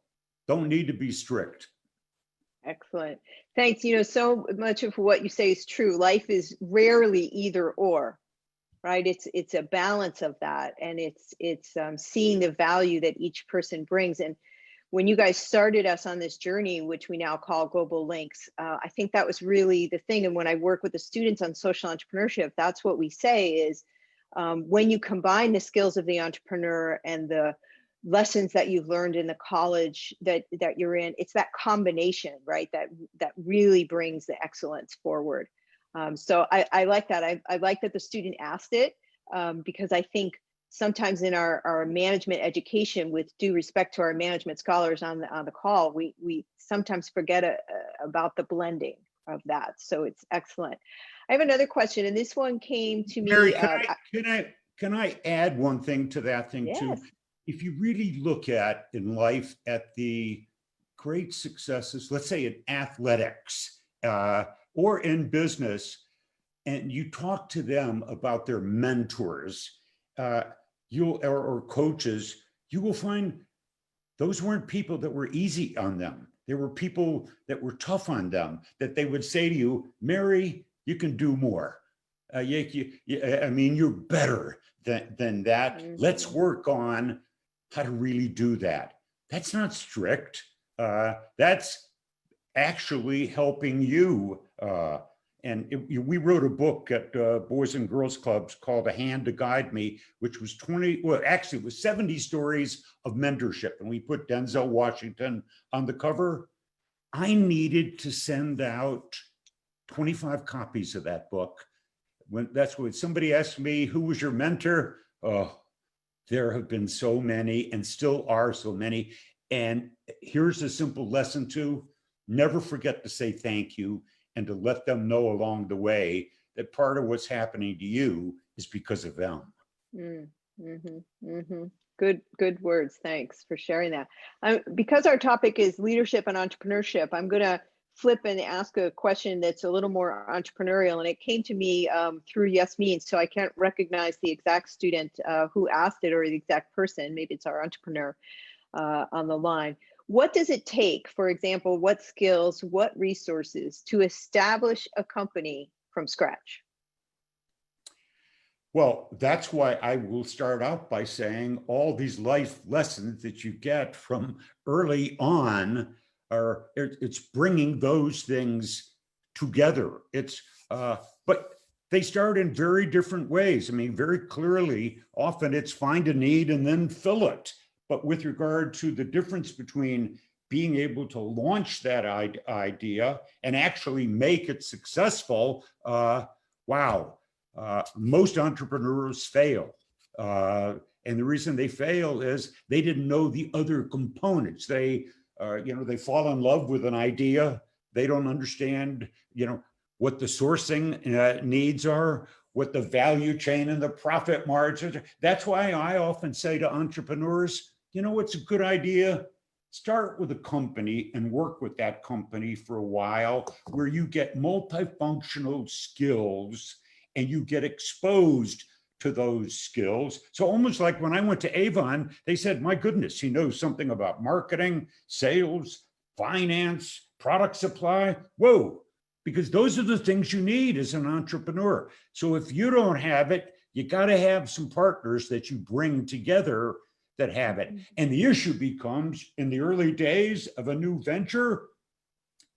Don't need to be strict. Excellent. Thanks. So much of what you say is true. Life is rarely either or, right? It's a balance of that. And it's seeing the value that each person brings. And when you guys started us on this journey, which we now call Global Links, I think that was really the thing. And when I work with the students on social entrepreneurship, that's what we say is when you combine the skills of the entrepreneur and the lessons that you've learned in the college that you're in, it's that combination, right? That really brings the excellence forward. So I like that. I like that the student asked it because I think sometimes in our management education, with due respect to our management scholars on the call, we sometimes forget about the blending of that. So it's excellent. I have another question, and this one came to me. Mary, can I add one thing to that thing yes. too? If you really look at in life at the great successes, let's say in athletics or in business, and you talk to them about their mentors or coaches, you will find those weren't people that were easy on them. There were people that were tough on them, that they would say to you, Mary, you can do more. I mean, you're better than that. Mm-hmm. Let's work on how to really do that. That's not strict. That's actually helping you. We wrote a book at Boys and Girls Clubs called A Hand to Guide Me, which was it was 70 stories of mentorship. And we put Denzel Washington on the cover. I needed to send out 25 copies of that book. That's when somebody asked me, who was your mentor? Oh, there have been so many and still are so many. And here's a simple lesson too: never forget to say thank you and to let them know along the way that part of what's happening to you is because of them. Mm-hmm, mm-hmm. Good words. Thanks for sharing that. Because our topic is leadership and entrepreneurship, I'm going to flip and ask a question that's a little more entrepreneurial, and it came to me through Yasmin, so I can't recognize the exact student who asked it or the exact person. Maybe it's our entrepreneur on the line. What does it take, for example, what skills, what resources to establish a company from scratch? Well, that's why I will start out by saying all these life lessons that you get from early on it's bringing those things together. But they start in very different ways. I mean, very clearly, often it's find a need and then fill it. But with regard to the difference between being able to launch that idea and actually make it successful, wow. Most entrepreneurs fail. And the reason they fail is they didn't know the other components. They fall in love with an idea. They don't understand, what the sourcing needs are, what the value chain and the profit margins are. That's why I often say to entrepreneurs, what's a good idea? Start with a company and work with that company for a while where you get multifunctional skills and you get exposed to those skills. So almost like when I went to Avon, they said, my goodness, he knows something about marketing, sales, finance, product supply. Whoa, because those are the things you need as an entrepreneur. So if you don't have it, you got to have some partners that you bring together that have it. And the issue becomes in the early days of a new venture,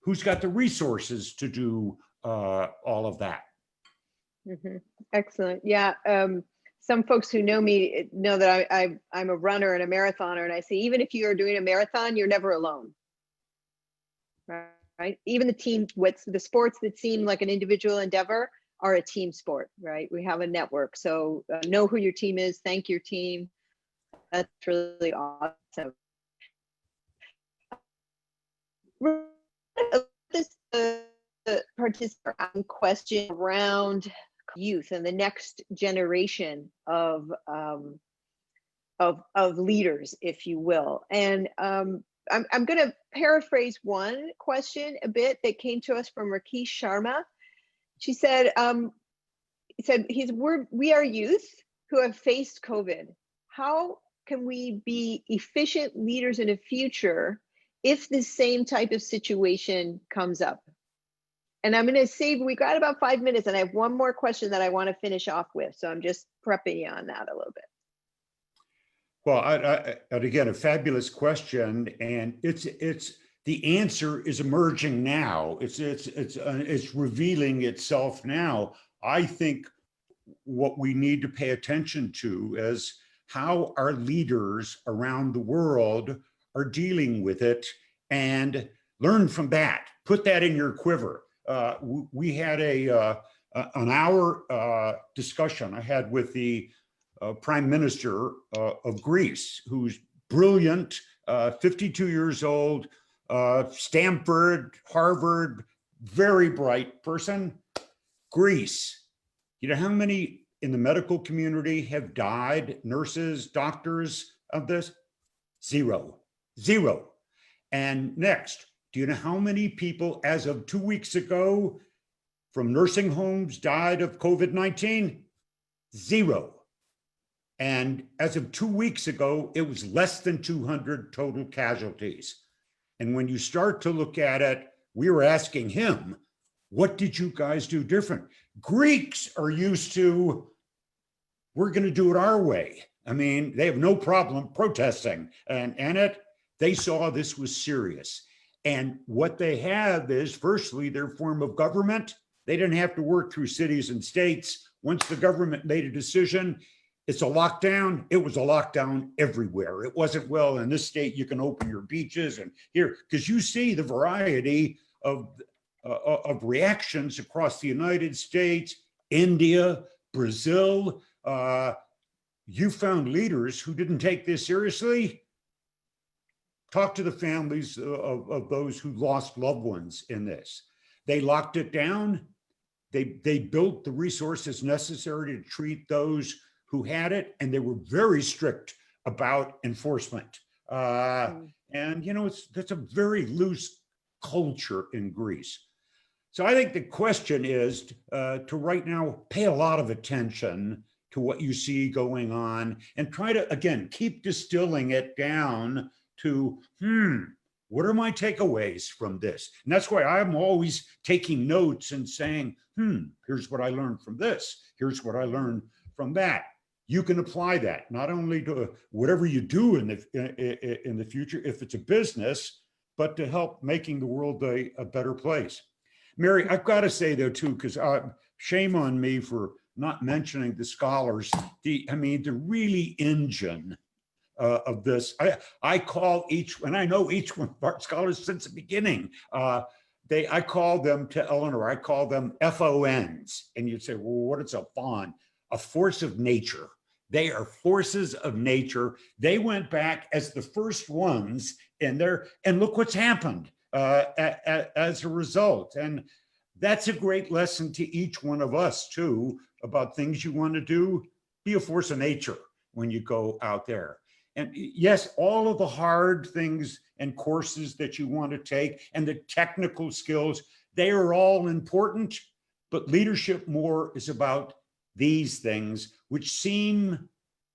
who's got the resources to do all of that? Mm-hmm. Excellent. Yeah. Some folks who know me know that I'm a runner and a marathoner. And I say, even if you are doing a marathon, you're never alone. Right? Even the sports that seem like an individual endeavor are a team sport, right? We have a network. So know who your team is, thank your team. That's really awesome. This participant question around youth and the next generation of leaders, if you will. And I'm going to paraphrase one question a bit that came to us from Rakesh Sharma. She said, we are youth who have faced COVID. How can we be efficient leaders in the future if the same type of situation comes up? And I'm going to save, we got about 5 minutes and I have one more question that I want to finish off with. So I'm just prepping you on that a little bit. Well, and again, a fabulous question, and it's the answer is emerging now. It's revealing itself now. I think what we need to pay attention to is how our leaders around the world are dealing with it, and learn from that. Put that in your quiver. We had an hour discussion I had with the Prime Minister of Greece, who's brilliant, 52 years old, Stanford, Harvard, very bright person. Greece, you know how many in the medical community have died, nurses, doctors, of this? Zero. And next, do you know how many people as of 2 weeks ago from nursing homes died of COVID-19? Zero. And as of 2 weeks ago, it was less than 200 total casualties. And when you start to look at it, we were asking him, what did you guys do different? Greeks are used to, we're going to do it our way. I mean, they have no problem protesting. And they saw this was serious. And what they have is, firstly, their form of government. They didn't have to work through cities and states. Once the government made a decision, it's a lockdown. It was a lockdown everywhere. It wasn't, well, in this state, you can open your beaches and here, because you see the variety of reactions across the United States, India, Brazil. You found leaders who didn't take this seriously. Talk to the families of those who lost loved ones in this. They locked it down. They built the resources necessary to treat those who had it, and they were very strict about enforcement. And you know, that's a very loose culture in Greece. So I think the question is to right now pay a lot of attention to what you see going on and try to, again, keep distilling it down to, what are my takeaways from this? And that's why I'm always taking notes and saying, here's what I learned from this. Here's what I learned from that. You can apply that not only to whatever you do in the future, if it's a business, but to help making the world a better place. Mary, I've got to say though too, because shame on me for not mentioning the scholars. The really engine of this. I call each, and I know each one of our scholars since the beginning. I call them, to Eleanor, I call them FONs. And you'd say, well, what is a FON? A force of nature. They are forces of nature. They went back as the first ones, and look what's happened as a result. And that's a great lesson to each one of us too, about things you want to do. Be a force of nature when you go out there. And yes, all of the hard things and courses that you want to take and the technical skills, they are all important, but leadership more is about these things, which seem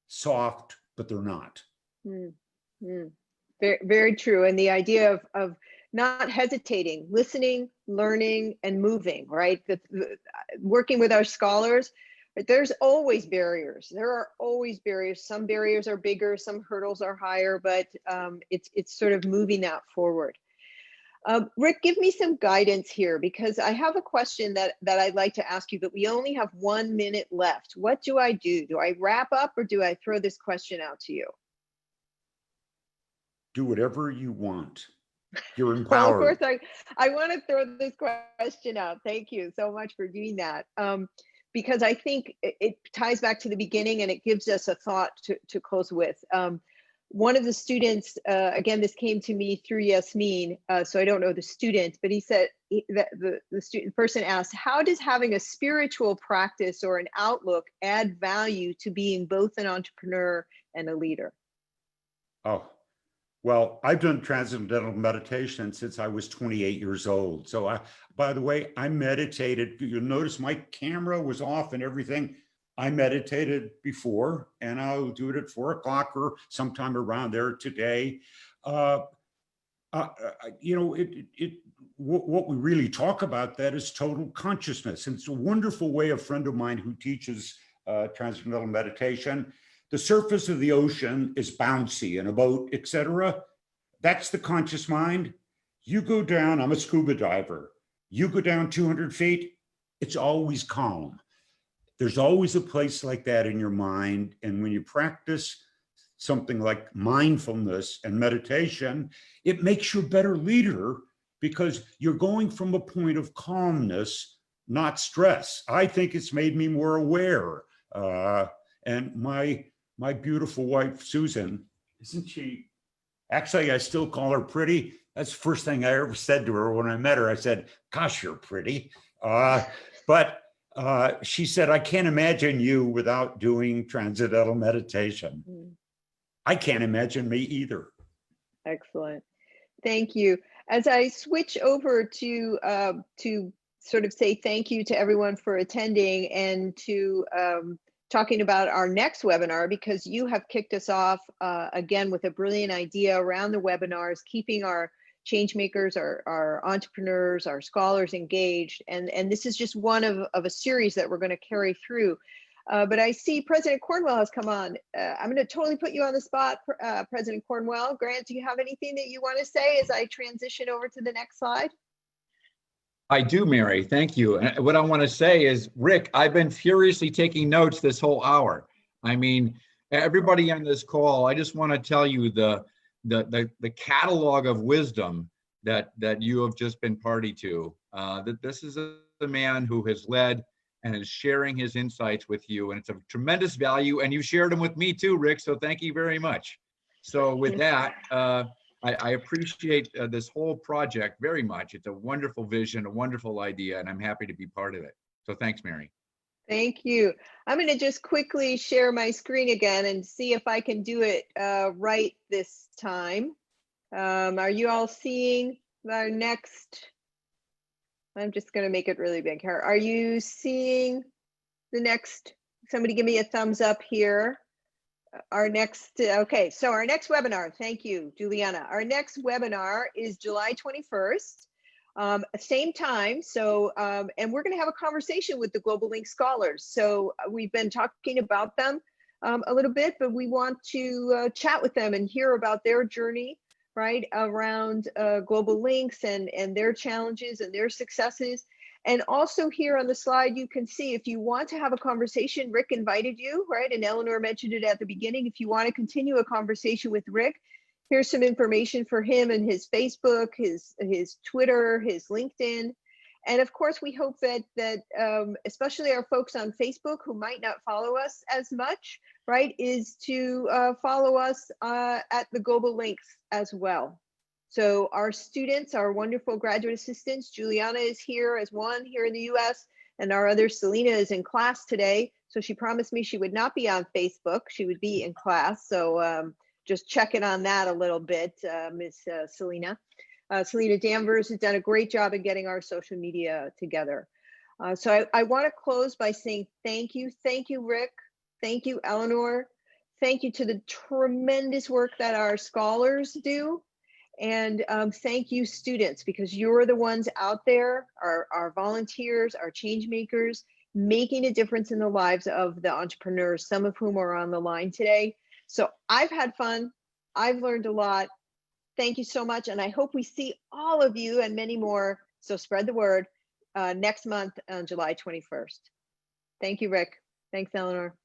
soft, but they're not. Very, very true. And the idea of not hesitating, listening, learning, and moving, right? Working with our scholars, there's always barriers. There are always barriers. Some barriers are bigger, some hurdles are higher, but it's sort of moving that forward. Rick, give me some guidance here, because I have a question that I'd like to ask you, but we only have 1 minute left. What do I do? Do I wrap up, or do I throw this question out to you? Do whatever you want. You're empowered. Well, of course, I want to throw this question out. Thank you so much for doing that. Because I think it ties back to the beginning, and it gives us a thought to close with. One of the students, again, this came to me through Yasmin, so I don't know the student, but he said that the person asked, how does having a spiritual practice or an outlook add value to being both an entrepreneur and a leader? Oh, well, I've done transcendental meditation since I was 28 years old. So by the way, I meditated. You'll notice my camera was off and everything. I meditated before, and I'll do it at 4 o'clock or sometime around there today. What we really talk about that is total consciousness. And it's a wonderful way. A friend of mine who teaches transcendental meditation, the surface of the ocean is bouncy in a boat, etc. That's the conscious mind. You go down, I'm a scuba diver. You go down 200 feet, it's always calm. There's always a place like that in your mind. And when you practice something like mindfulness and meditation, it makes you a better leader, because you're going from a point of calmness, not stress. I think it's made me more aware. And my beautiful wife, Susan, isn't she? Actually, I still call her pretty. That's the first thing I ever said to her when I met her. I said, gosh, you're pretty. But she said, I can't imagine you without doing transcendental meditation. I can't imagine me either. Excellent. Thank you. As I switch over to sort of say thank you to everyone for attending, and to talking about our next webinar, because you have kicked us off again with a brilliant idea around the webinars, keeping our change makers, our entrepreneurs, our scholars engaged. And this is just one of a series that we're going to carry through. But I see President Cornwell has come on. I'm going to totally put you on the spot, President Cornwell. Grant, do you have anything that you want to say as I transition over to the next slide? I do, Mary. Thank you. And what I want to say is, Rick, I've been furiously taking notes this whole hour. I mean, everybody on this call, I just want to tell you the catalog of wisdom that you have just been party to. That this is a man who has led and is sharing his insights with you, and it's of tremendous value. And you shared them with me too, Rick. So thank you very much. So with that, I appreciate this whole project very much. It's a wonderful vision, a wonderful idea, and I'm happy to be part of it. So thanks, Mary. Thank you. I'm going to just quickly share my screen again and see if I can do it right this time. Are you all seeing our next? I'm just going to make it really big here. Are you seeing the next? Somebody give me a thumbs up here. Our next, okay, so our next webinar, thank you, Juliana. Our next webinar is July 21st. Same time. So, and we're going to have a conversation with the Global Link Scholars. So we've been talking about them a little bit, but we want to chat with them and hear about their journey, right, around Global Links and their challenges and their successes. And also here on the slide, you can see if you want to have a conversation, Rick invited you, right? And Eleanor mentioned it at the beginning. If you want to continue a conversation with Rick, here's some information for him and his Facebook, his Twitter, his LinkedIn. And of course, we hope that especially our folks on Facebook who might not follow us as much, right, is to follow us at the Global Links as well. So our students, our wonderful graduate assistants, Juliana is here as one here in the US, and our other Selena is in class today. So she promised me she would not be on Facebook, she would be in class. So just checking on that a little bit, Ms. Selena. Selena Danvers has done a great job in getting our social media together. So I want to close by saying thank you, Rick, thank you, Eleanor, thank you to the tremendous work that our scholars do. And thank you, students, because you're the ones out there, our volunteers, our change makers, making a difference in the lives of the entrepreneurs, some of whom are on the line today. So I've had fun. I've learned a lot. Thank you so much. And I hope we see all of you and many more. So spread the word next month on July 21st. Thank you, Rick. Thanks, Eleanor.